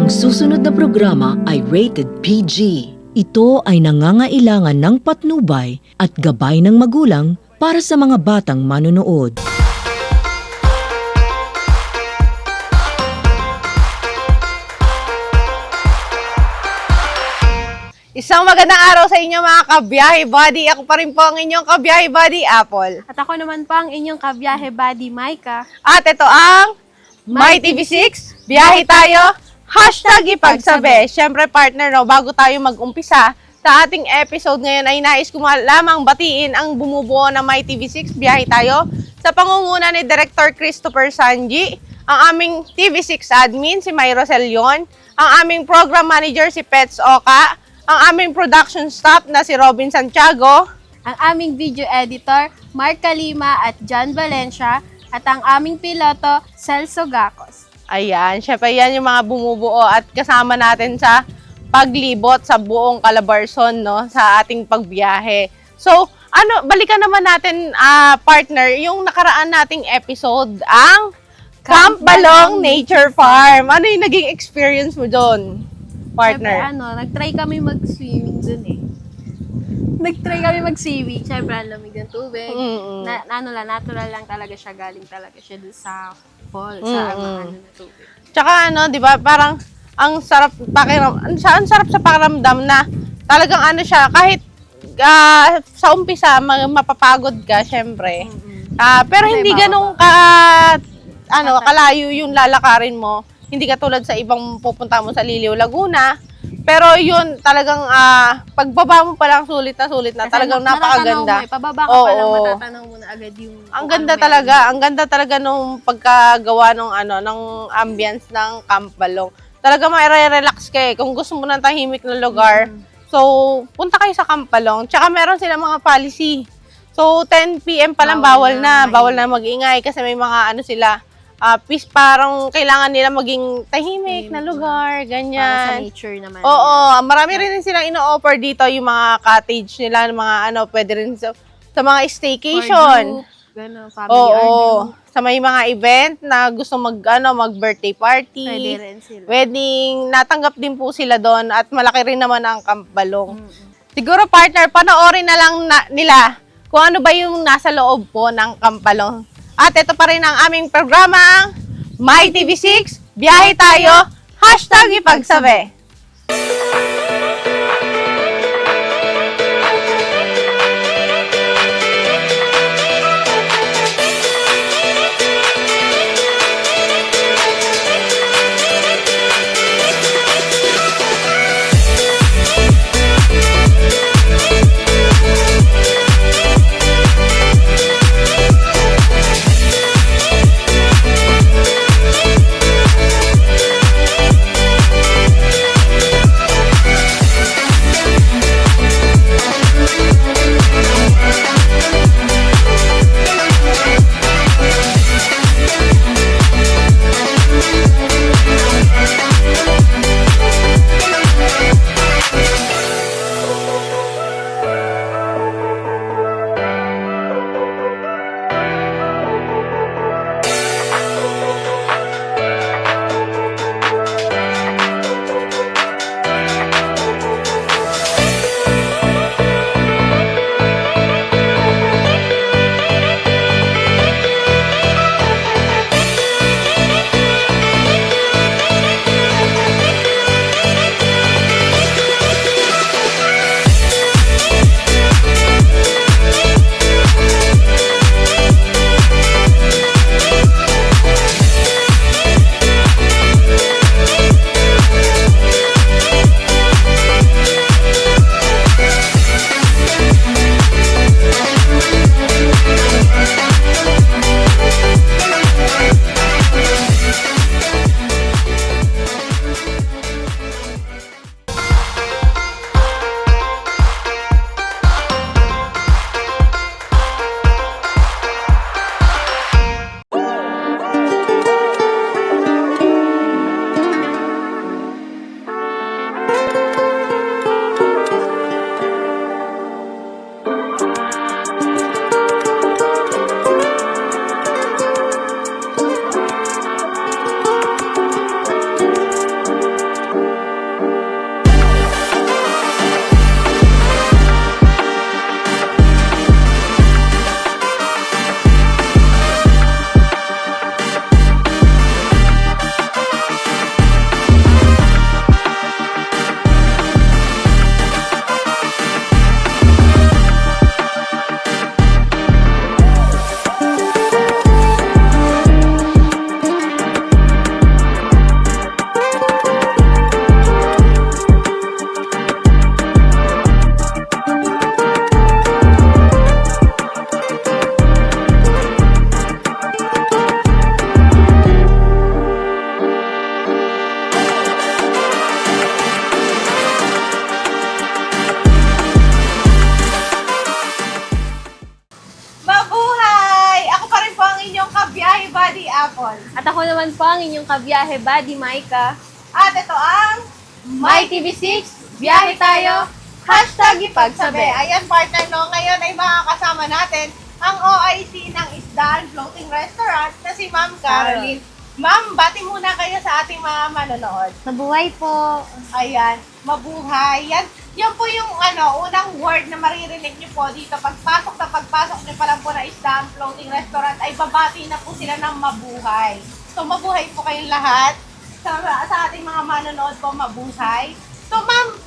Ang susunod na programa ay rated PG. Ito ay nangangailangan ng patnubay at gabay ng magulang para sa mga batang manonood. Isang magandang araw sa inyo mga kabiyahe buddy. Ako pa rin po ang inyong kabiyahe buddy, Apple. At ako naman po ang inyong kabiyahe buddy, Maika. At ito ang My TV6, biyahe tayo, #ipagsabi. Siyempre partner, no, bago tayo mag-umpisa sa ating episode ngayon ay nais ko lamang batiin ang bumubuo ng My TV6, biyahe tayo sa pangunguna ni Director Christopher Sanji, ang aming TV6 admin si Mayro Celion, ang aming program manager si Pets Oka, ang aming production staff na si Robin Santiago, Ang aming video editor, Mark Kalima at John Valencia. At ang aming piloto, Celso Gacos. ayan, syempre yan yung mga bumubuo at kasama natin sa paglibot sa buong Calabarzon, no, sa ating pagbiyahe. So, balikan naman natin, partner, yung nakaraan nating episode, ang Camp Balong Nature Farm. Ano yung naging experience mo doon, partner? Siyempre, nag-try kami mag-swimming dun eh. Siyempre, ang lamig ng tubig. Natural lang talaga siya. Galing talaga siya dun sa fall, sa mga na tubig. Tsaka di ba, parang ang sarap sa pakiramdam na talagang siya, kahit sa umpisa mapapagod ka, syempre. Pero Kasi hindi ganun kalayo yung lalakarin mo. Hindi katulad sa ibang pupunta mo sa Liliw, Laguna. Pero yun, talagang pagbaba mo pa lang sulit na. Kasi talagang napakaganda. Pababa ka pa lang, matatanong mo na agad yung... Ang ganda talaga nung pagkagawa ng ambience ng Camp Balong. Talaga may-relax ka eh. Kung gusto mo ng tahimik na lugar, so punta kayo sa Camp Balong. Tsaka meron sila mga policy. So 10 PM pa lang bawal na mag-ingay kasi may mga sila, parang kailangan nila maging tahimik na lugar, ganyan. Para sa nature naman. Oo, marami rin silang ino-offer dito yung mga cottage nila, mga pwede rin sa mga staycation. Family Oo, sa may mga event na gusto mag-birthday party, Pwede rin sila. wedding, natanggap din po sila doon at malaki rin naman ang Camp Balong. Siguro partner, panoorin na lang nila kung ano ba yung nasa loob po ng Camp Balong. At ito pa rin ang aming programa, My TV6, biyahe tayo, #ipagsabi. kabiyahe buddy, Maika. At ito ang My TV6, biyahe tayo, hashtag ipagsabi. Ayan partner, no? Ngayon ay makakasama natin ang OIC ng Isdaan Floating Restaurant na si Ma'am Caroline. Ma'am, bati muna kayo sa ating mga manonood. Mabuhay po. Ayan, mabuhay. Yan po yung unang word na maririnig niyo po dito. Pagpasok niyo pa lang po na Isdaan Floating Restaurant ay babati na po sila ng mabuhay. So mabuhay po kayong lahat. Sa ating mga manonood po, mabuhay. So ma'am,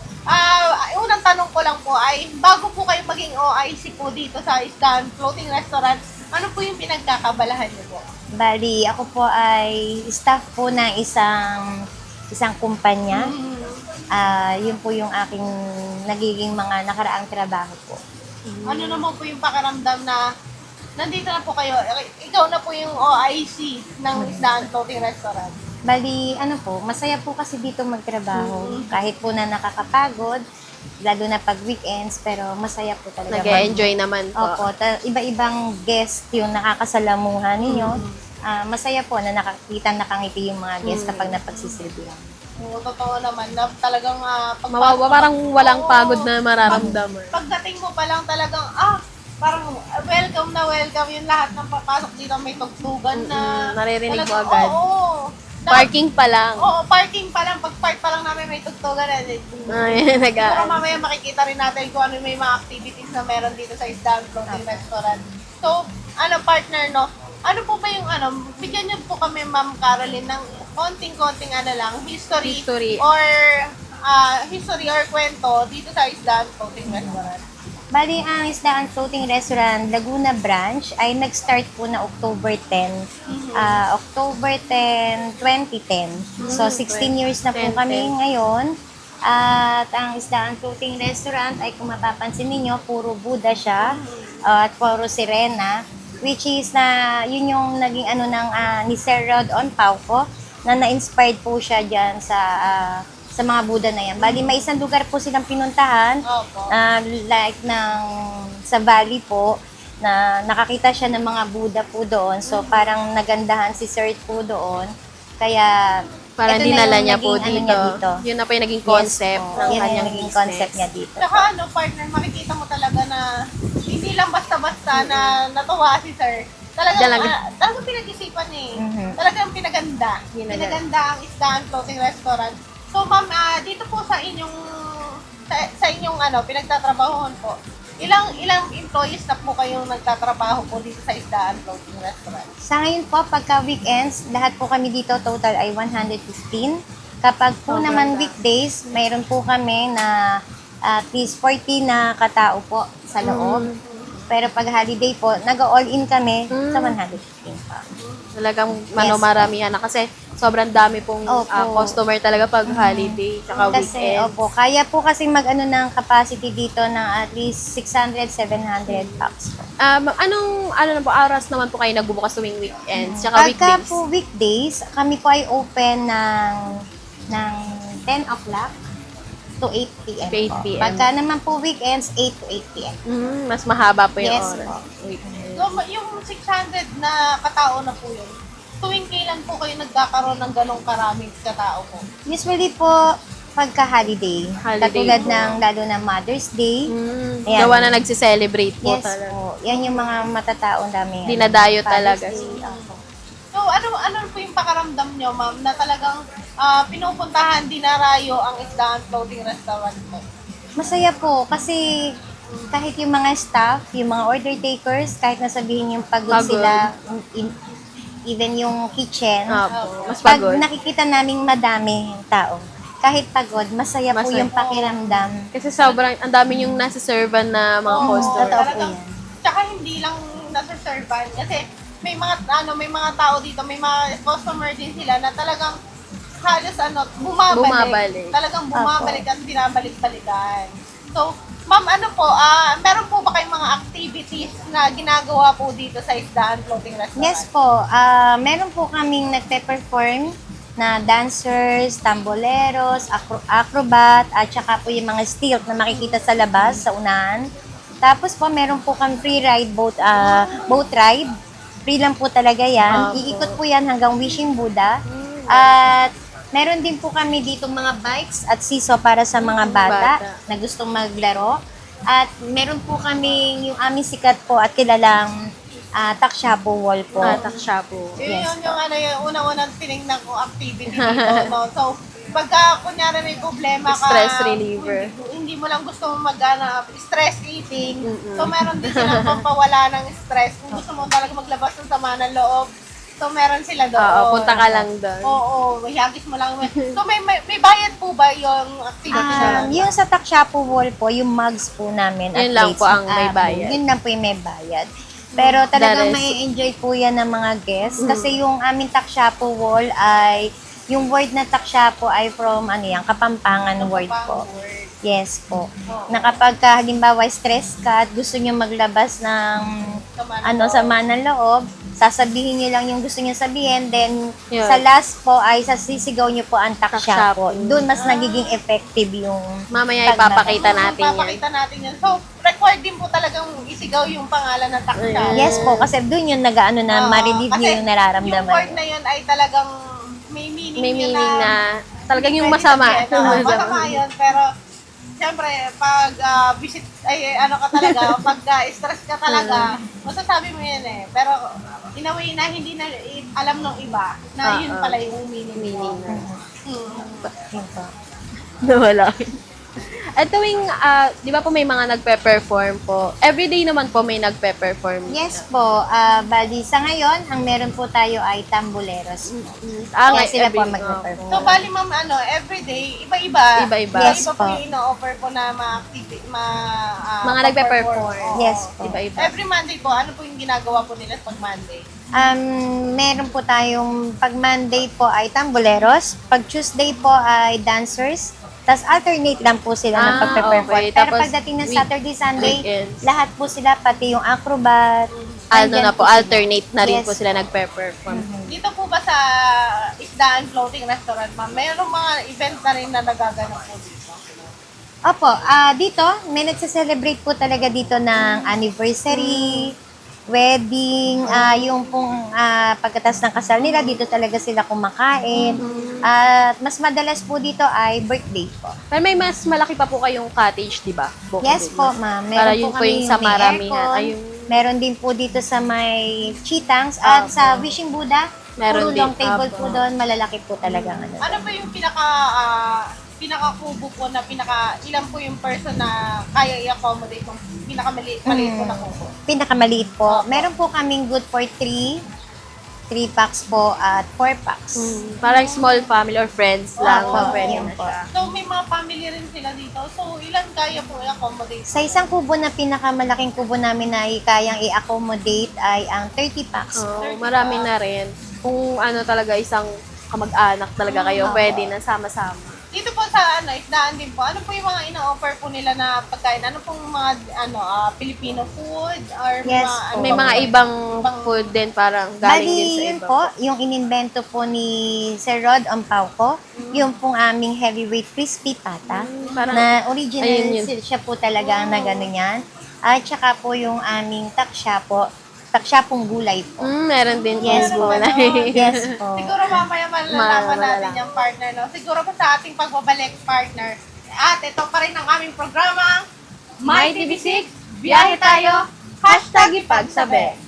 unang tanong ko lang po ay, bago po kayo maging OIC po dito sa Isdaan Floating Restaurant, ano po yung pinagkakabalahan niyo po? Bali, ako po ay staff po ng isang kumpanya. Yun po yung aking nagiging mga nakaraang trabaho po. Ano naman po yung pakiramdam na nandito na po kayo, ikaw na po yung OIC ng Isdaan Floating Restaurant? Bali, masaya po kasi dito magtrabaho. Kahit po na nakakapagod, lalo na pag weekends, pero masaya po talaga. Nag-enjoy naman po. Opo, iba-ibang guest yung nakakasalamuhan ninyo. Masaya po na nakangiti yung mga guest kapag napagsisilbihan. Oo, totoo naman na talagang Parang walang Oo. pagod na mararamdaman. Pagdating mo pa lang talagang, parang welcome na welcome yung lahat ng papasok dito. May tugtugan na. Naririnig mo Talagang, agad. Oo. Parking pa lang. Oo, parking pa lang. Pag-park pa lang namin may tugtugan na. Ay, Siguro mamaya makikita rin natin kung ano may mga activities na meron dito sa Isdaan Floating Restaurant. So, partner, no? Ano po ba yung bigyan niyo po kami, Ma'am Caroline, ng konting-konting history or kwento dito sa Isdaan Floating Restaurant. Bali, ang Isdaan Floating Restaurant Laguna Branch ay nag-start po na October 10. October 10, 2010. So, 16 years na po 10. kami ngayon. At ang Isdaan Floating Restaurant ay kung mapapansin ninyo, puro Buddha siya at puro Sirena. Which is yun yung naging ni Sir Rod Onpauco na na-inspired po siya dyan sa mga Buddha na yan. Bali, may isang lugar po silang pinuntahan, Opo. like sa valley po, na nakakita siya ng mga Buddha po doon. So, parang nagandahan si Sir po doon. Kaya, Parang ito na dinala yung niya po naging dito. Yun na po yung naging concept Yes po. ng Yan kanyang yung naging business. concept niya dito. Saka partner, makikita mo talaga na hindi lang basta-basta na natuwa si Sir. Talagang pinag-isipan Talagang pinaganda. Pinaganda ang Isdaan Floating Restaurant. So ma'am, dito po sa inyong pinagtatrabahuhan po, ilang employees na po kayong nagtatrabaho po dito sa Isdaan Floating Restaurant? Sa ngayon po, pagka weekends, lahat po kami dito, total ay 115. Kapag po naman weekdays, mayroon po kami na at least 40 na katao po sa loob. Pero pag holiday po, nag-all-in kami sa 115 pa. Talagang maramihan na kasi sobrang dami pong customer talaga pag holiday tsaka Kasi, weekend. kaya po kasi mag-ano ng capacity dito ng at least 600, 700 packs po. Anong oras naman po kayo nagbubukas tuwing weekends tsaka Pagka weekdays? po weekdays, kami po ay open ng 10 o'clock to 8 p.m. To 8 po. p.m. Pagka naman po weekends, 8 to 8 p.m. Mas mahaba po yung Yes oras. po. Weekend. So, yung 600 na katao na po yun, tuwing kailan po kayo nagkakaroon ng ganong karaming katao po? Usually po, pagka holiday, katulad po. ng lalo na Mother's Day. Ayan. Gawa na nagsiselebrate po Yes talaga. po. Yan yung mga matataon namin. Dinadayo Father's talaga. Day, opo. So, ano po yung pakaramdam nyo, ma'am, na talagang pinupuntahan, dinarayo ang Isdaan Floating Restaurant po? Masaya po kasi kahit yung mga staff, yung mga order takers, kahit nasabihin yung pagod Pagod. sila, even yung kitchen, Mas pag pagod. nakikita naming madami yung tao, kahit pagod, masaya po Masaya. yung pakiramdam. Kasi sobrang, ang dami yung nasa servan na mga customer. totoo po Talagang, yan. tsaka hindi lang nasa servan, kasi may mga tao dito, may mga customer din sila na talagang halos bumabalik. Talagang bumabalik at binabalik-balikan. So, ma'am, meron po ba kayong mga activities na ginagawa po dito sa Isdaan Floating Restaurant? Yes po, meron po kaming nagpe-perform na dancers, tamboleros, acrobat, at saka po yung mga stilt na makikita sa labas, sa unahan. Tapos po, meron po kami free ride boat ride. Free lang po talaga yan. Iikot po yan hanggang Wishing Buddha. At meron din po kami dito mga bikes at siso para sa mga bata, Bata. na gustong maglaro. At meron po kami yung aming sikat po at kilalang Takshapo wall po. Tatak siya po. Yes, Yun yung ano yung unang-unang tinignan ko activity dito, no? So, pagka kunyari may problema ka, Stress reliever. hindi mo lang gusto mag stress eating. So, meron din silang pampawala ng stress. Kung gusto mo talaga maglabas ng sama ng loob, so meron sila doon. Oo, punta ka lang doon. Oo, hiyagis mo lang. So, may bayad po ba yung activity na lang? Yung sa Takshapo wall po, yung mugs po namin. Yun at lang plates, po ang may bayad. Yun lang po yung may bayad. Pero talagang The rest- may enjoy po yan ng mga guests. Kasi yung aming Takshapo wall ay, yung word na Takshapo ay from, Kapampangan word po. Yes po. Na kapag halimbawa stress ka at gusto nyo maglabas ng sama ng loob, sasabihin nyo lang yung gusto nyo sabihin, then Yun. sa last po ay sasisigaw nyo po ang Takshapo. Takshapo. Doon mas nagiging effective yung Mamaya ipapakita natin yan. Papakita natin yan. So, required din po talagang isigaw yung pangalan ng taksha. Yes po, kasi doon yung nag-ano na ma-relieve nyo Kasi yung nararamdaman. Yung word na yun ay talagang may meaning, May yun meaning na talagang hindi yung pwede masama. sabihin. Oo, masama yun, pero siyempre, pag visit, ay ano ka talaga, pag stress ka talaga, masasabi mo yan eh. Pero in a way na hindi na alam ng iba na yun pala yung meaning mo. Yun po. Nawala. At tuwing, di ba po may mga nagpe-perform po? Everyday naman po may nagpe-perform. Yes po, bali sa ngayon, ang meron po tayo ay tamboleros. Kaya sila po magpe-perform. So, bali ma'am, everyday, iba-iba. Iba-iba. Yes Iba po po. yung ino-offer po na Mga nagpe-perform. Yes po. Iba-iba. Every Monday po, ano po yung ginagawa po nila pag Monday? Meron po tayong pag Monday po ay tamboleros, pag Tuesday po ay dancers, tas alternate lang po sila ng pagpe-perform. okay. Pero Tapos pagdating ng Saturday, Sunday, weekends. lahat po sila, pati yung acrobat. Ano andyan na po, sila. alternate na rin Yes. po sila nagpe-perform. Dito po ba sa Isdaan Floating Restaurant, ma'am, mayroong mga event na rin na nagaganap po dito? Opo, dito, may nagse-celebrate po talaga dito ng anniversary, wedding, yung pong pagkatas ng kasal nila, dito talaga sila kumakain. At mas madalas po dito ay birthday po. Pero may mas malaki pa po kayong cottage, di ba? Bukod Yes din. po, ma'am. Meron Para po yun po kami yung sa may maramihan. aircon. Ayun. Meron din po dito sa may Chitangs. At sa Wishing Buddha, Meron puro din. long table Apo. po doon. Malalaki po talaga. Ano po yung pinaka-kubo po na ilan po yung person na kaya i-accommodate ng pinakamaliit po na kubo? Pinakamaliit po. Meron po kaming good for 3 packs po at 4 packs. Parang small family or friends lang. Opo, Pwede yun na po. siya. So, may mga family rin sila dito. So, ilan kaya po i-accommodate? Sa isang kubo na pinakamalaking kubo namin na kayang i-accommodate ay ang 30 packs. Oh, marami na rin. Kung ano talaga, isang kamag-anak talaga kayo, pwede na sama-sama. Dito po sa Isdaan din po, ano po yung mga ina-offer po nila na pagkain? Ano pong mga Filipino food or Yes mga po. May mga ibang food din parang galing din Bali, sa yun iba. po, yung inimbento po ni Sir Rod Ampauco, yung pong aming heavyweight crispy pata, parang- na original ayun yun. siya po talaga na gano'n yan. At saka po yung aming taksyapong gulay po. Meron din Yes po. po. Yes po. Siguro mamaya malalaman natin malalaman. yung partner, no? Siguro pa sa ating pagbabalik, partner. At ito pa rin ang aming programa, My TV6, biyahe tayo, #ipagsabi.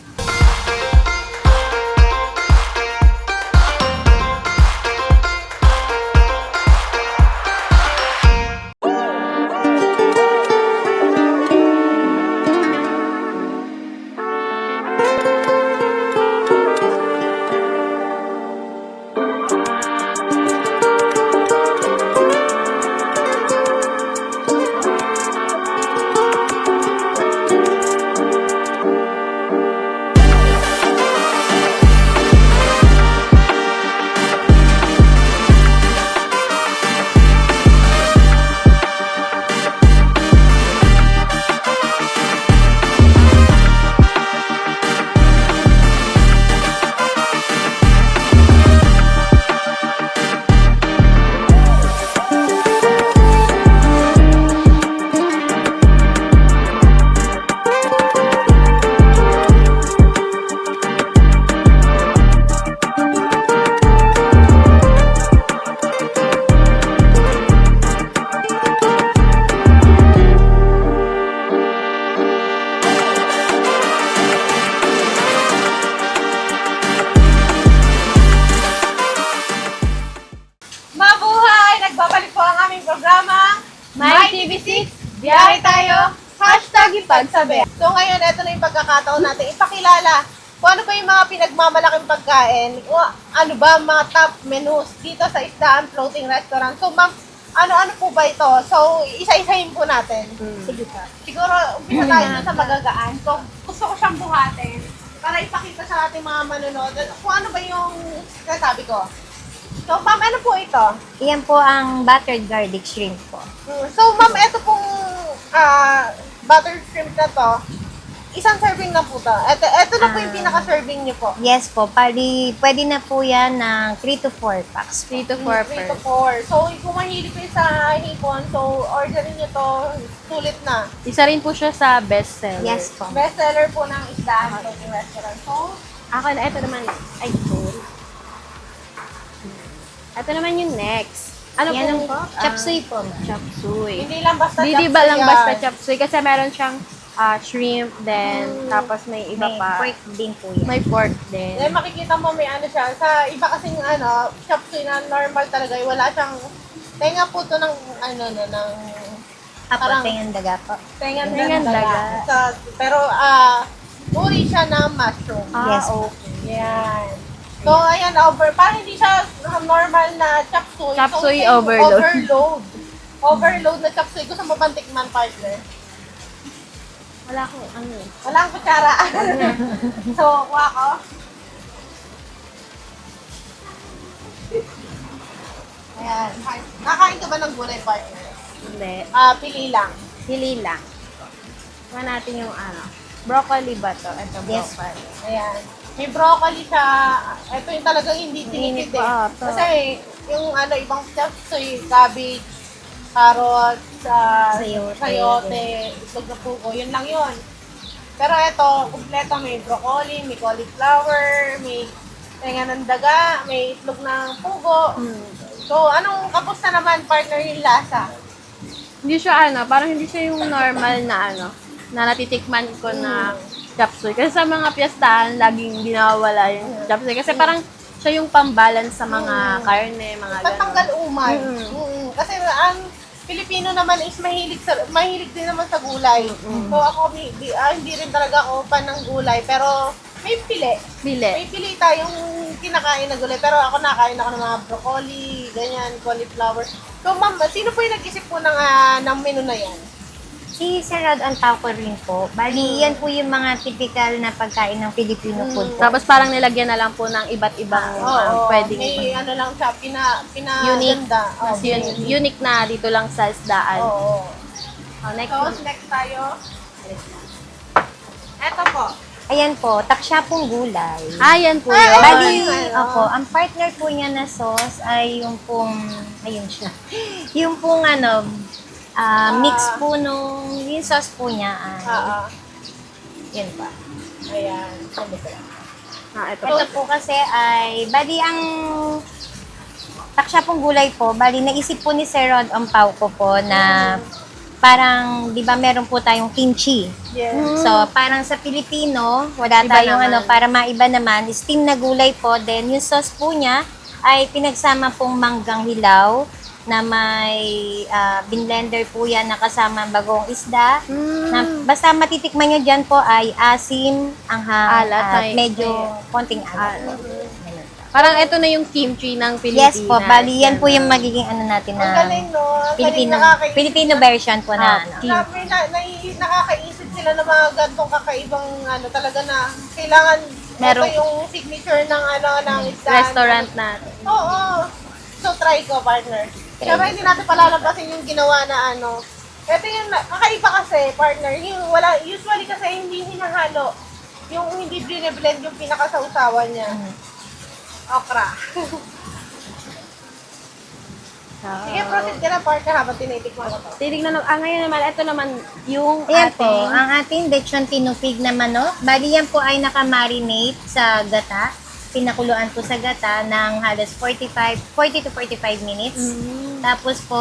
ating programa, My TV6, biyahe tayo, hashtag ipagsabi. So ngayon, ito na yung pagkakataon natin. Ipakilala kung ano ba yung mga pinagmamalaking pagkain, o ano ba mga top menus dito sa Isdaan Floating Restaurant. So ma'am, ano-ano po ba ito? So, isa-isahin po natin. Sige po. Siguro, umpisa tayo dun sa magagaan. So, gusto ko siyang buhatin para ipakita sa ating mga manonood kung ano ba yung sinasabi ko. So, ma'am, ano po ito? Iyan po ang buttered garlic shrimp po. So, ma'am, ito pong buttered shrimp na to, isang serving na po to. Ito na po yung pinaka-serving niyo po. Yes po, pwede na po yan ng 3 to 4 packs. 3 to 4 3 per. to 4. So, kung mahilig kayo sa hipon, so orderin niyo to, sulit na. Isa rin po siya sa bestseller. Yes po. Bestseller po ng Isdaan Floating Restaurant. So, Ako na, ito naman. Ay, cool. Ito naman yung next. Ano Yan po? po? Chop suey po, ma'am. Chop suey. hindi lang basta Hindi chop ba lang suey basta yan. chop suey? Kasi meron siyang shrimp din, tapos may iba May pa. pork din po yan. May pork din. Eh, makikita mo may ano siya. Sa iba kasing chop suey na normal talaga. Wala siyang, tenga po to ng, ng, Apo, parang- tengang daga po. tenga Tengang daga. Pero, uri siya na mushroom. Yes. Okay. Yan. So, ayan, parang hindi siya normal na chop suey. Chop So, suey ito yung overload. Overload na chop suey. Gusto mo bang tikman, partner? Wala akong ano. Walang kutsara. So, kuha ko. Ayan. Nakain ka ba ng gulay, partner? Hindi. Pili lang. Pili lang. Tingnan natin yung broccoli ba to? Ito, Yes. broccoli. Ayan. May broccoli siya. Ito yung talagang hindi tinipid Hinihit pa, ito. Kasi yung ibang chop suey, cabbage, carrots, Sayote. sayote, itlog na pugo, yun lang yun. Pero ito, kumpleto, may broccoli, may cauliflower, may tenga ng daga, may itlog ng pugo. So, anong kapusta naman, partner, yung lasa? Hindi siya parang hindi siya yung normal na na natitikman ko na chop suey. Kasi sa mga piyestahan, laging dinawala yung chop suey. Kasi parang siya yung pambalance sa mga karne, mga Patanggal gano'n. umay. Kasi ang Pilipino naman is mahilig din naman sa gulay. So ako hindi rin talaga ako fan ng gulay, pero may pili. Pili. May pili tayong kinakain na gulay, pero ako nakain ako ng mga broccoli, ganyan, cauliflower. So ma'am, sino po yung nag-isip po ng menu na yan? Si Sir Rod Antauco rin po. Bali, yan po yung mga typical na pagkain ng Filipino food po. Tapos parang nilagyan na lang po ng iba't ibang pwedeng may lang siya, Unique. pinaganda. mas unique na dito lang sa Isdaan. Oo. Next. So, next tayo. Eto po. Ayan po, taksyapong gulay. Yan po yun. Bali, Ayun. ang partner po niya na sauce ay yung pong, ayun siya, yung pong mix po yung sauce po niya ay, yun pa. Ayan. Ito po. Ito po kasi ay, bali ang taksyapong gulay po, bali naisip po ni Sir Rod Ampauco po na parang, di ba meron po tayong kimchi. Yes. So, parang sa Pilipino, wala Iba tayong naman. para maiba naman, steam na gulay po. Then, yung sauce po niya ay pinagsama pong manggang hilaw na may binlender po yan na kasama bagong isda. Na, basta matitikman nyo dyan po ay asim, anghang, Alat, at may- medyo konting alat. Alat. po. Ganun po. Parang ito na yung kimchi ng Pilipinas. Yes po, bali yan po yung magiging natin Ang na galing, no? Ang galing, Filipino, nakakaisip. Filipino version po na Grabe, nakakaisip sila ng mga gantong kakaibang talaga na kailangan Meron- ito yung signature ng ng isdaan. Restaurant natin. Oo. So, try ko, partner. Siyempre, hindi natin palalampasin yung ginawa na Ito yung kakaiba kasi, partner. Yung usually kasi hindi hinahalo. Yung hindi blend yung pinakasausawan niya. Okra. Sige, proceed ka na, partner, habang tinitikman ko to. Titignan ngayon naman, ito naman yung Ayan po, ating ang ating lechon tinupig na manok. Bali yan po ay nakamarinate sa gata. Pinakuluan po sa gata ng halos 40 to 45 minutes. Tapos po,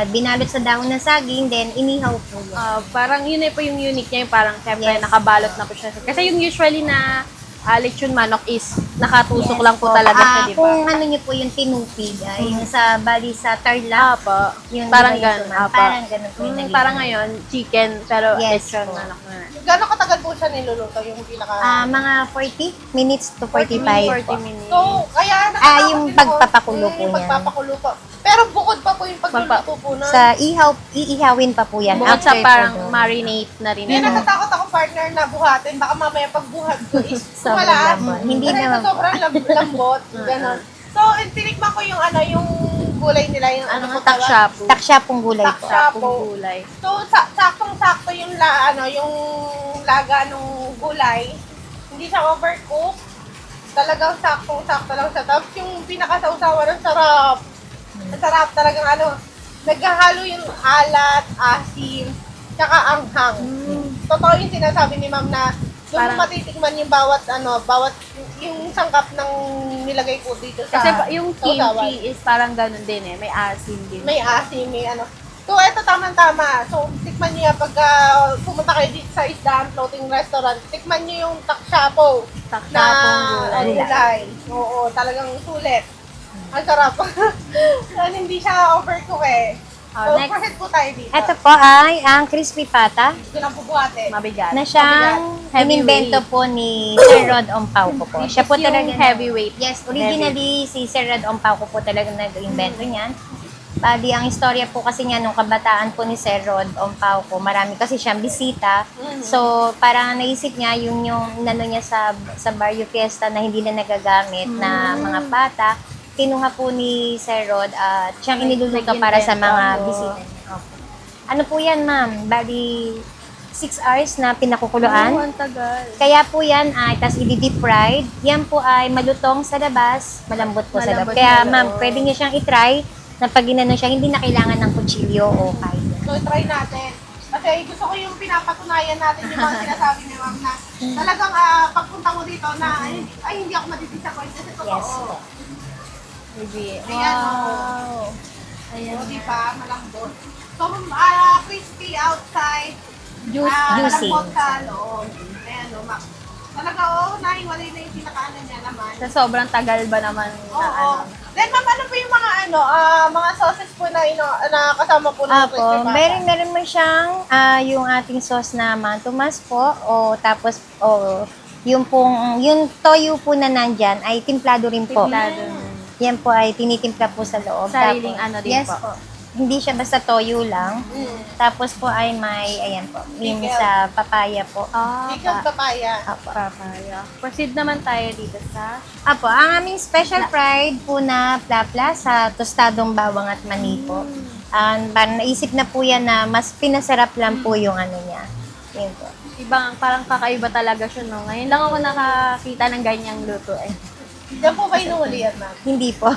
binalot sa dahon ng saging, then inihaw po yun. parang yun po yung unique niya, yung parang siyempre Yes. nakabalot na po siya. Kasi yung usually na lechon manok is nakatusok Yes lang po talaga siya, di ba? Kung ano nyo po yung tinupig, yung sa bali sa tarlac, Apo. yung Parang di ba yung ganun, suman? apo. Parang ganun po yung naging Parang ano. ngayon, chicken, pero Yes lechon po. manok na. Gano'ng katagal po siya niluluto yung pinaka... Mga 40 minutes to 40 45 po. minutes. So, kaya nakatakot yung din ako. pagpapakulo po Yung niyan. pagpapakulo po. Pero bukod pa po yung pagluluto po nun. Sa iihawin pa po yan. Bukod sa after parang po doon. marinate na rin. Hindi natatakot ako partner na buhatin. Baka mamaya pagbuhat ko is Sobrang wala. lambot. Hindi Kasi naman ito sobrang lambot. Ganon. So, tinikman ko yung yung gulay nila. Yung Ano po nga, takshapu. Taksya pong gulay po. Taksya. Tapong gulay. So, saktong-sakto yung yung laga ng gulay. Hindi siya overcook. Talagang saktong-sakto lang siya. Tapos yung pinakasawsawan, ang sarap. Ang sarap talagang naghahalo yung alat, asim, tsaka anghang. Totoo yung sinasabi ni ma'am na doon Parang- mo matitikman yung bawat yung sangkap ng nilagay ko dito sa Kasi yung sausawan. kimchi is parang ganun din eh. May asin din. May asim, may So, eto tamang-tama. So, tikman nyo yan pagka pumunta kayo dito sa Isdaan Floating Restaurant. Tikman nyo yung takshapo na Taksapong gulay. gulay. Oo, talagang sulit. Ang sarap. And hindi siya overcook eh. So, Next, proceed po tayo dito. Ito po ay ang crispy pata Ito lang po buhatin. mabigat. na siyang Heavyweight. inimbento po ni Sir Rod Ompauco po. Siya po Yung talaga heavyweight. Yes, originally si Sir Rod Ompauco po talaga nag-invento niyan. Bali, ang istorya po kasi niya nung kabataan po ni Sir Rod Ompauco, marami kasi siyang bisita. So, parang naisip niya yung nano niya sa Barrio Fiesta na hindi na nagagamit na mga pata. Kinuha po ni Sir Rod at siyang iniluluto para sa mga Nag-invento. bisita niya. Opo. Ano po yan, ma'am? Bali, 6 hours na pinakukuluan. Ang tagal. Kaya po yan ay, tas i-deep fried. Yan po ay malutong sa labas, malambot po sa loob. Malambot Kaya sa loob. ma'am, pwede niyo siyang i-try na pag ginano siya, hindi na kailangan ng kutsilyo o kahit. So, try natin. Kasi gusto ko yung pinapatunayan natin yung mga sinasabi ni ma'am na talagang pagpunta mo dito na ay hindi ako madidisappoint kasi totoo. Yes. Maybe. Ayan, Wow. Ayan. O, diba? Malambot. So, crispy outside. Juicy. Malambot sa loob. Ayan, o, talaga, nahiwalay na yung pinakaano niya naman. Sa sobrang tagal ba naman na Oo. ano? Then, ma'am, ano po yung mga sauces po na kasama po ng crispy Apo, pata? meron mo siyang yung ating sauce na mantumas po o tapos yung toyo po na nandyan ay timplado rin po. Timplado. Yan po ay tinitimpla po sa loob. Sariling Tapos- ano din yes po. Hindi siya basta toyo lang. Mm. Tapos po ay may, ayan po, yung Pickle. sa papaya po. Pickled papaya. Apo. Papaya. Proceed naman tayo dito sa Apo, ang aming special fried po na plapla sa tostadong bawang at mani po. Parang naisip na po yan na mas pinasarap lang po yung ano niya. Yun po. ibang, parang kakaiba talaga siya, no? Ngayon lang ako nakakita ng ganyang luto eh. Diyan po ba inuuli yan, ma'am? Hindi po.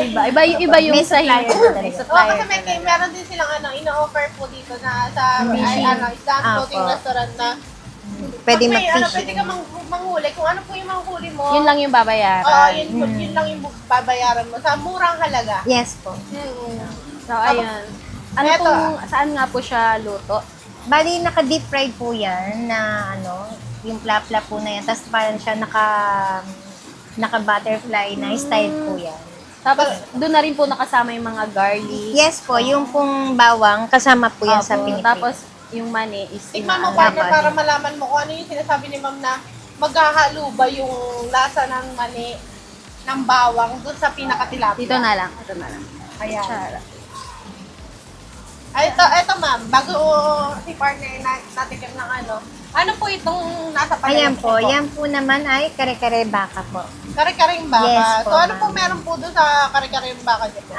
Iba yung May sa supplier hindi. po talaga. May Oo, supplier kasi meron din silang ino-offer po dito na sa Isdaan Floating Apo. Restaurant na Pwede pag may, mag-fish. pwede ka manghuli. Kung ano po yung manghuli mo, Yun lang yung babayaran. yun lang yung babayaran mo sa murang halaga. Yes po. So, ayun. Ano Eto, saan nga po siya luto? Bali, naka-deep fried po yan na yung plapla po na yan. Tapos parang siya naka-butterfly na style po yan. Tapos, doon na rin po nakasama yung mga garlic. Yes po, yung pong bawang, kasama po yan sa Opo. pinipig. Tapos, yung mani is Tikman mo, inaano. partner, Dapat. para malaman mo kung ano yung sinasabi ni ma'am na maghahalo ba yung lasa ng mani ng bawang doon sa pinakatilapia. Dito na lang. Ito na lang. Ayan. Tsara. Ay, ito ma'am, bago si partner natikim ng ano po itong nasa Ayan palayan po, yan po naman ay kare-kare baka po. Kare-karing baka. Yes po, So, ano ma'am. po meron po doon sa kare-karing baka niyo po?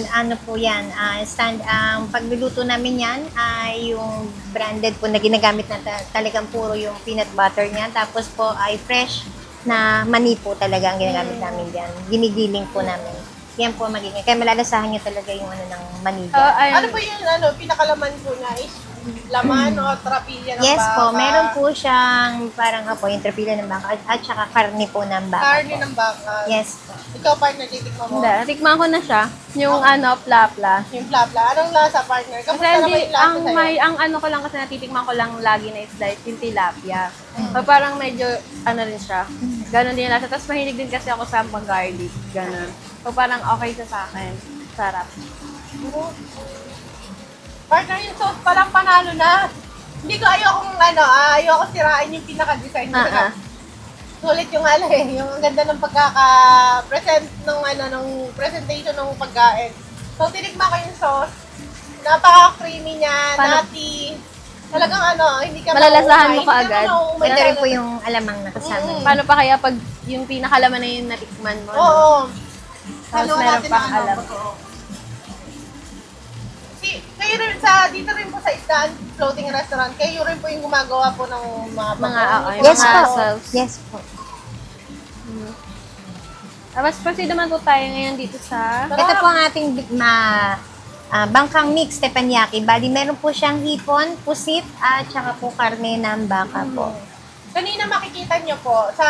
Ano po yan, ang pagluluto namin yan ay yung branded po na ginagamit na talagang puro yung peanut butter niya. Tapos po ay fresh na mani po talaga ang ginagamit namin dyan. Ginigiling po namin. Yan po magiging. Kaya malalasahan niyo talaga yung ng mani dyan. Ayun. Ano po yung pinakalaman po niya is laman o trapilya ng Yes baka. po, meron po siyang parang yung trapilya ng baka at saka karne po ng baka Karne po. ng baka. Yes po. Ikaw, partner, titikman mo. Hindi, tikman ko na siya. Yung plapla. Yung plapla. Anong lasa, partner? Kasi Kamusta naman hindi, yung lasa sa'yo? ang ano ko lang kasi natitikman ko lang lagi na isda is yung tilapia. So, parang medyo, rin siya. Ganon din yung lasa. Tapos mahilig din kasi ako sa garlic. Ganon. So, parang okay siya sa akin. Sarap. Partner, yung sauce palang panalo na. Hindi ko ayoko sirain yung pinaka-design. Ah, ah. Sulit yung yung ang ganda ng pagkaka-present ng presentation ng pagkain. So, tinikman ko yung sauce. Napaka-creamy niya, Paano- nutty. Talagang hindi ka Malalasahan mo mauumay. Hindi kaagad. ka mauumay Ito rin talaga. po yung alamang nakasama. Paano pa kaya pag yung pinakalaman na yung natikman mo? no? Oo. Tapos Haluan meron natin pang ng alam. totoo. Kayo rin dito rin po sa Isdaan Floating Restaurant, kayo rin po yung gumagawa po ng mga Yung Yes mga po. sauce. Yes po. Tapos proceed naman po tayo ngayon dito sa... Ito po ang ating bangkang mix teppanyaki. Bali, meron po siyang hipon, pusit, at saka po karne ng baka po. Kanina makikita nyo po sa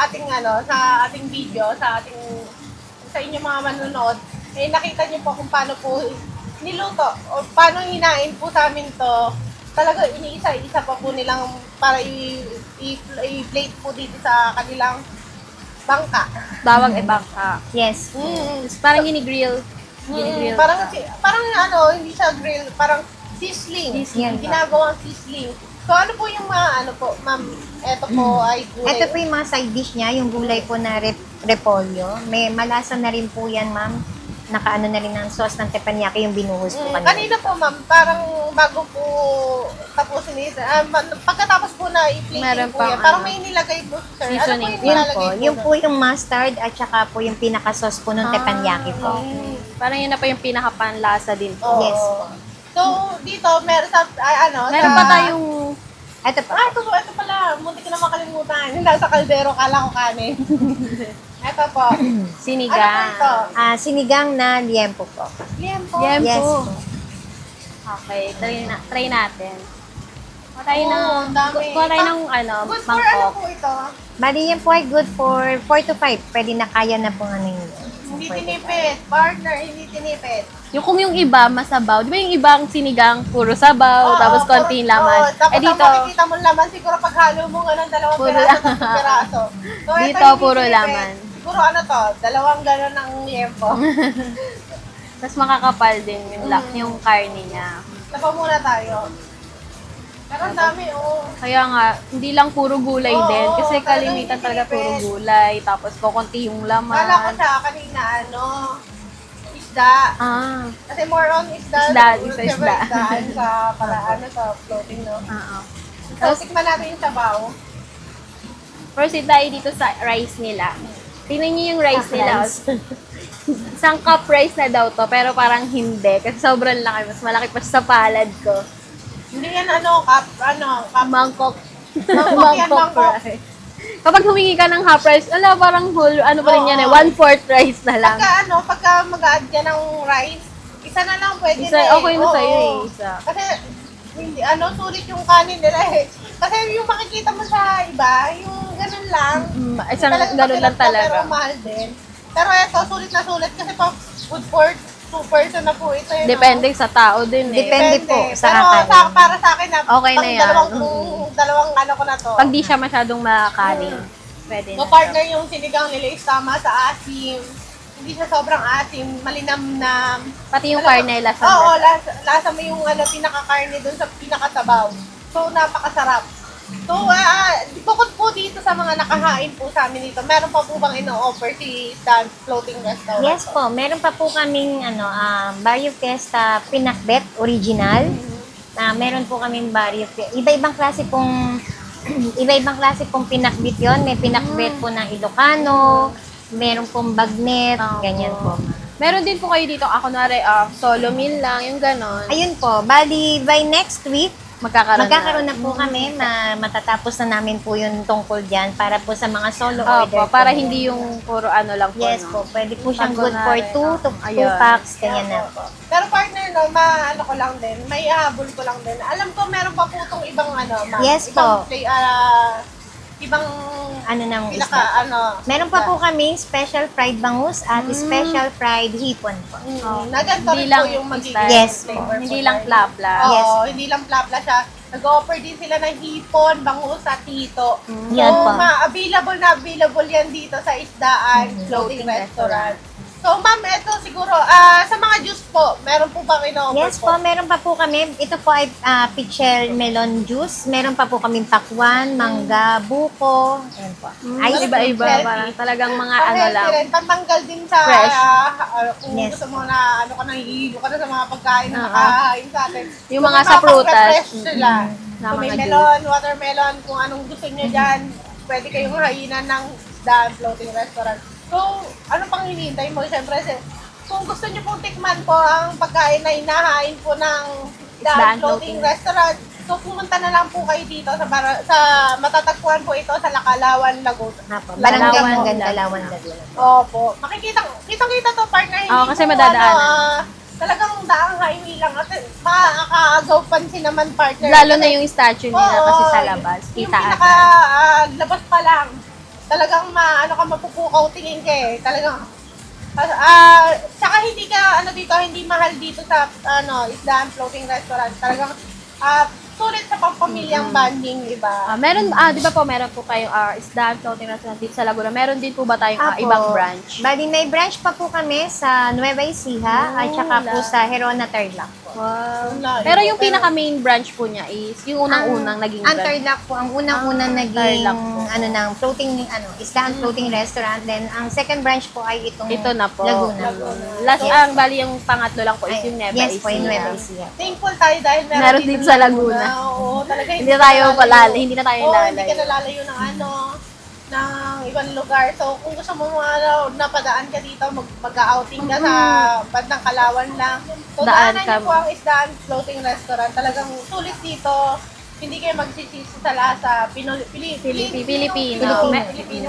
ating sa ating video, sa inyong mga manonood, nakita nyo po kung paano po niluto o paano hinain po sa amin to. Talaga iniisa-isa pa po nilang para i-plate po dito sa kanilang bangka. Bawang bangka. Yes. Parang gini-grill. Gini-grill. Parang hindi siya grill, parang sizzling. Sizzling. Ginagawang sizzling. So ano po yung mga ma'am, ito po ay gulay. Ito po yung mga side dish niya, yung gulay po na repolyo. May malasa na rin po yan, ma'am. Nakaano na rin ng sauce ng teppanyaki yung binuhos po kanina. Kanina po ma'am, parang bago po tapusin pagkatapos po na i-plate Meron po yan, pang parang may nilagay po sir. Ano po seasoning. yung Yun nilalagay po, po? yung po yung mustard at saka po yung pinaka-sauce po ng teppanyaki po. Parang yun na pa yung pinakapanlasa din po. Oo. Yes po. So, dito, meron sa, Meron pa tayong Ito po. ito pala, munti ko na makalimutan. Yung nasa kaldero, kala ko kanin. Ito po. Ano po sinigang. ito? Sinigang na liempo po. Liempo. Liempo. Yes po. Okay, try natin. Kuha tayo ng, Oo, ang dami. kuha tayo ng Good for ano mangkok. po ito? Bali yan po ay good for 4 to 5. Pwede na kaya na po ano yun. Hindi tinipid. Partner, hindi tinipid. Kung yung iba, masabaw. Di ba yung ibang sinigang, puro sabaw, Oo, tapos konti yung laman. Tapos Eh dito, ang makikita mo laman, siguro pag halo mo nga ng dalawang Puro piraso, laman. tatlong piraso. So, ito Dito, hindi puro tinipid. laman. Siguro dalawang gano'n ng liempo. mas makakapal din yung karne niya. Lapa muna tayo. Pero ang dami, Kaya nga, hindi lang puro gulay Oo, din. Kasi talagang kalimitan hindi talaga puro tinipid. gulay. Tapos kukunti yung Kala ko laman. siya kanina, isda. Ah, Kasi more on isda. Isda, Siyempre, isda. isdaan sa sa floating, no? oo. So, tikman natin yung sabaw. Proceed tayo dito sa rice nila. Tingnan niyo yung rice nila. Isang cup rice na daw to, pero parang hindi. Kasi sobrang laki. Mas malaki pa siya sa palad ko. Hindi yan cup. Mangkok. Mangkok yan, mangkok. rice. Kapag humingi ka ng half rice, parang whole, pa rin yan eh, Oo. 1/4 rice na lang. Pagka mag-add ka ng rice, isa na lang pwede Isa, na eh. okay na Oo. sa'yo eh, isa. Kasi, hindi, sulit yung kanin nila eh. Kasi yung makikita mo sa iba, yung ganun lang. Isang Talagang ganun lang masarap na, talaga. Pero mahal din. Pero ito, sulit na sulit kasi pa good for 2 person na po ito. Depende sa tao din eh. Depende po sa Pero kakanin. para sa akin na, Okay na pang yan. dalawang ko na to. Pag di siya masyadong makanin, pwede na. No, partner, yung sinigang nila is tama sa asim. Hindi siya sobrang asim, malinamnam. Pati yung karne, lasa. Oo, lasa mo yung pinaka-karne dun sa pinakasabaw. So, napakasarap. So, bukod po dito sa mga nakahain po sa amin dito, meron pa po bang ino-offer si Dan Floating Restaurant? Yes po, meron pa po kaming Barrio Fiesta Pinakbet Original. Meron po kaming Barrio Fiesta. Iba-ibang klase pong pinakbet yon. May pinakbet po ng Ilocano, meron pong bagnet, ganyan po. Meron din po kayo dito, kunwari, solo meal lang, yung ganon. Ayun po, bali by next week, Magkakaroon na po kami, matatapos na namin po yung tungkol dyan para po sa mga solo Opo, order. para po. hindi yung puro ano lang po. Yes no? po, pwede po siyang Pag good for kunwari, 2 to 2 ayun. packs, ganyan na po. Pero partner, ano ko lang din, may habol ko lang din. Alam ko meron pa po itong ibang ma'am. Yes ibang po. Ibang Ano nang pinaka, isda? Meron pa po kami special fried bangus at special fried hipon po. na ganito Hindi rin lang po yung magiging style. Yes po. flavor po Hindi lang tayo. plapla. Oo, Yes. hindi lang plapla siya. Nag-offer din sila ng hipon, bangus at hito. Yan po. Available na available yan dito sa Isdaan Floating Restaurant. So, ma'am, ito siguro, sa mga juice po, meron po ba kino-offer Yes po, meron pa po kami. Ito po ay pichel melon juice. Meron pa po kaming pakwan, mangga, buko. Ayan po. Ice Iba-iba, healthy. parang talagang mga Healthy lang. rin, pantanggal din sa, Fresh. kung Yes. gusto mo na, nahihilo ka na sa mga pagkain na nakakain sa atin. Yung So, mga may sa prutas. fresh sila. Na So, may mga melon, watermelon, kung anong gusto nyo dyan, pwede kayong hainan ng Isdaan Floating Restaurant. So, ano pang hinihintay mo? Siyempre, kung gusto nyo pong tikman po ang pagkain na inahain po ng Isdaan Isdaan Floating Floating Restaurant, so pumunta na lang po kayo dito sa matatagpuan po ito sa Lakalawan, Laguna. Apo. Barangay Lalawan, Manggan, Lalawan. Dalawan, Laguna. Opo. Kitang-kita to, partner. Hindi Oo, kasi po, madadaanan. talagang daang highway lang. At makakaagaw pansin naman, partner. Lalo na yung statue nila Oo, kasi sa labas. Yung Kita pinaka agad. labas pa lang. Talagang mapupukaw tingin ka eh. Talagang saka hindi ka hindi mahal dito sa Isdaan Floating Restaurant. Talagang sulit sa pampamilyang banding, di ba? Meron, di ba po, meron po kayong Isdaan Floating Restaurant dito sa Laguna. Meron din po ba tayong Apo. ibang branch? Bali, may branch pa po kami sa Nueva Ecija at saka po sa Herona Tarlac po. Wow. Wala, Pero eh. yung pinaka main branch po niya is yung unang-unang naging Ang branch. Tarlac po, ang unang-unang naging Tarlac po. ng floating Isdaan Floating Restaurant. Then ang second branch po ay itong Ito na po. Laguna. Last, ang bali yung pangatlo lang po is yung Nueva Yes po, yung Ecija. Nueva Ecija. Thankful tayo dahil Meron dito sa Laguna. Oo, talaga Hindi na tayo hindi na tayo Oo, hindi lalayo. ka nalalayo ng ng ibang lugar. So, kung gusto mo napadaan ka dito, mag-outing ka sa bandang Kalawan lang. So, Daan daanan ka niyo po ang Isdaan Floating Restaurant. Talagang sulit dito. Hindi kayo magsisisi sa lasa. Filipino.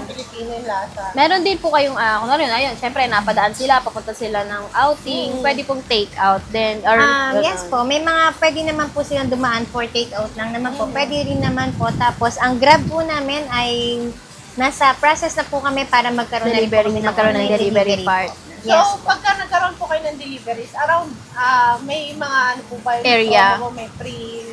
Filipino yung lasa. Meron din po kayong, kunwari yun, ayun, syempre, napadaan sila, papunta sila ng outing, pwede pong take out, then, or, Yes po, may mga pwede naman po silang dumaan for take out lang naman po. Pwede rin naman po. Tapos ang Grab po namin ay nasa process na po kami para magkaroon Delivery, na rin po kami magkaroon ng online delivery po. part. So, Yes po. pagka nagkaroon po kayo ng deliveries, around, may mga po ba yung Area. may free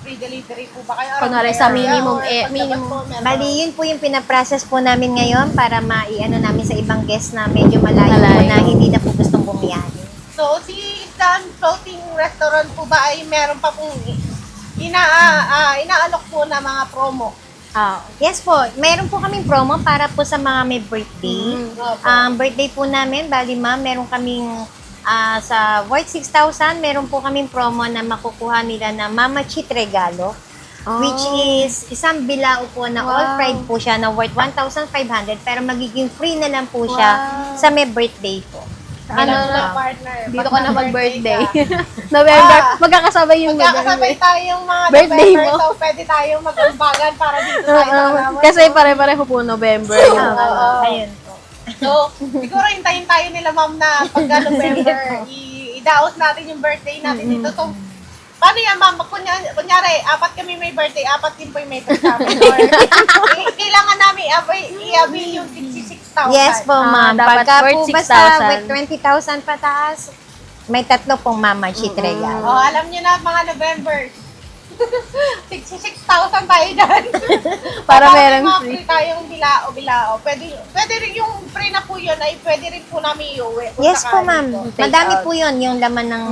delivery po ba kayo? Kunwari Around sa area minimum, or paglabas minimum. po, meron? Bali, yun po yung pinaprocess po namin ngayon para maiano namin sa ibang guests na medyo malayo, Malayo. po na hindi na po gustong bumiyahe. So, si Isdaan Floating Restaurant po ba ay meron pa pong inaalok po na mga promo? Yes po, mayroon po kaming promo para po sa mga may birthday. Opo. Birthday po namin, bali ma'am, meron kaming sa worth 6,000, meron po kaming promo na makukuha nila na Mama Cheat Regalo. Which is isang bilao po na all fried po siya na worth 1,500 pero magiging free na lang po siya sa may birthday po. Ano Alam na, na, partner. dito pag ko na mag-birthday. ka, November, magkakasabay yung magkakasabay tayong mga Birthday November, mo. so pwede tayong mag-umbagan para dito tayo naman. Kasi pare-pareho po November yung Oo. Ayun po. So, siguro hintayin tayo nila ma'am na pagka November, i-daos natin yung birthday natin dito. So, paano yan ma'am? Kunyari, 4 kami may birthday, 4 din po yung may kasama. Or, kailangan namin i-abi yung 66,000. Yes po, ma'am. dapat Pagka po worth basta 6,000. with 20,000 pataas, may 3 pong Mama Cheat Regalo. Oh, alam niyo na mga November. 66,000 tayo dyan. Para may merong mga free. free tayong bilao. Pwede rin yung free na po yun ay pwede rin po namin iuwi. kung Yes po, sakali ma'am. po. Take Madami out. po yun, yung laman ng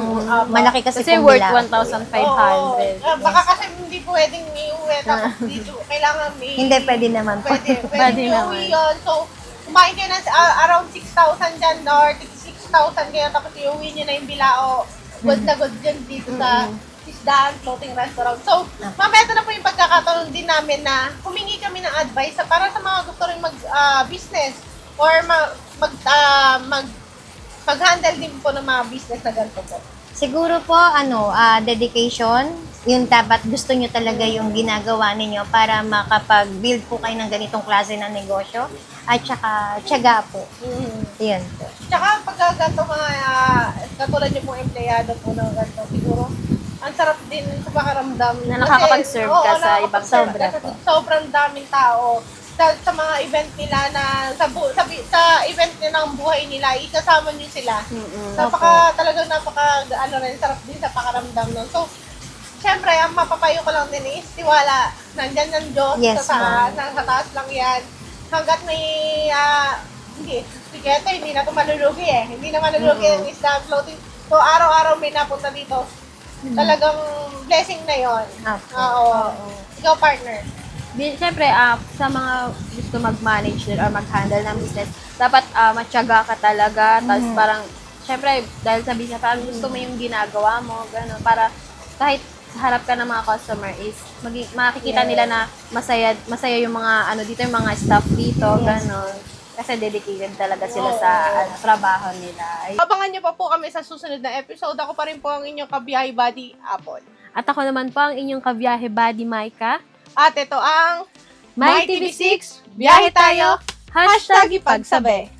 malaki kasi Kasi pong worth bilao. 1,500. Baka kasi hindi pwedeng iuwi. Tapos dito, kailangan may... Hindi, pwede naman po. Pwede Pwede iuwi naman. yun. So, kumain kayo na around 6,000 dyan or 6,000 kayo tapos iuwi nyo na yung bilao. Good na good dyan dito sa Isdaan Floating Restaurant. So, ma'am, ito na po yung pagkakataon din namin na humingi kami ng advice para sa mga gusto rin mag-business or mag-handle din po ng mga business na ganito po. Siguro po, dedication, yung dapat gusto nyo talaga yung ginagawa ninyo para makapag-build po kayo ng ganitong klase ng negosyo at saka tiyaga po. Yun po. Tsaka pag ganito mga katulad yung mga empleyado po ng ganito, siguro, ang sarap din sa pakiramdam. Na nakakapag-serve ka sa ibang sobra. tao. Sobrang daming tao. Sa mga event nila na, sa event nila ng buhay nila, isasama nyo sila. Talagang ano rin, sarap din sa pakiramdam nun. So, syempre, ang mapapayo ko lang din is tiwala. Nandyan ng Diyos, Yes, sa taas lang yan. Hanggat may, hindi na ito malulugi eh. Hindi na malulugi ang isda floating. So, araw-araw may napunta dito. Talagang blessing na yon. Oo. Ikaw, partner. Siyempre, sa mga gusto mag-manage or mag-handle ng business, dapat matyaga ka talaga. Tapos parang, siyempre, dahil sa business, parang gusto mo yung ginagawa mo, gano'n, para kahit harap ka ng mga customer is makikita nila na masaya yung mga dito, yung mga staff dito, gano'n. Kasi dedicated talaga sila sa trabaho nila. Abangan niyo pa po kami sa susunod na episode. Ako pa rin po ang inyong kabiyahe buddy, Apple. At ako naman po ang inyong kabiyahe buddy, Maika. At ito ang My TV6, biyahe tayo, #ipagsabi.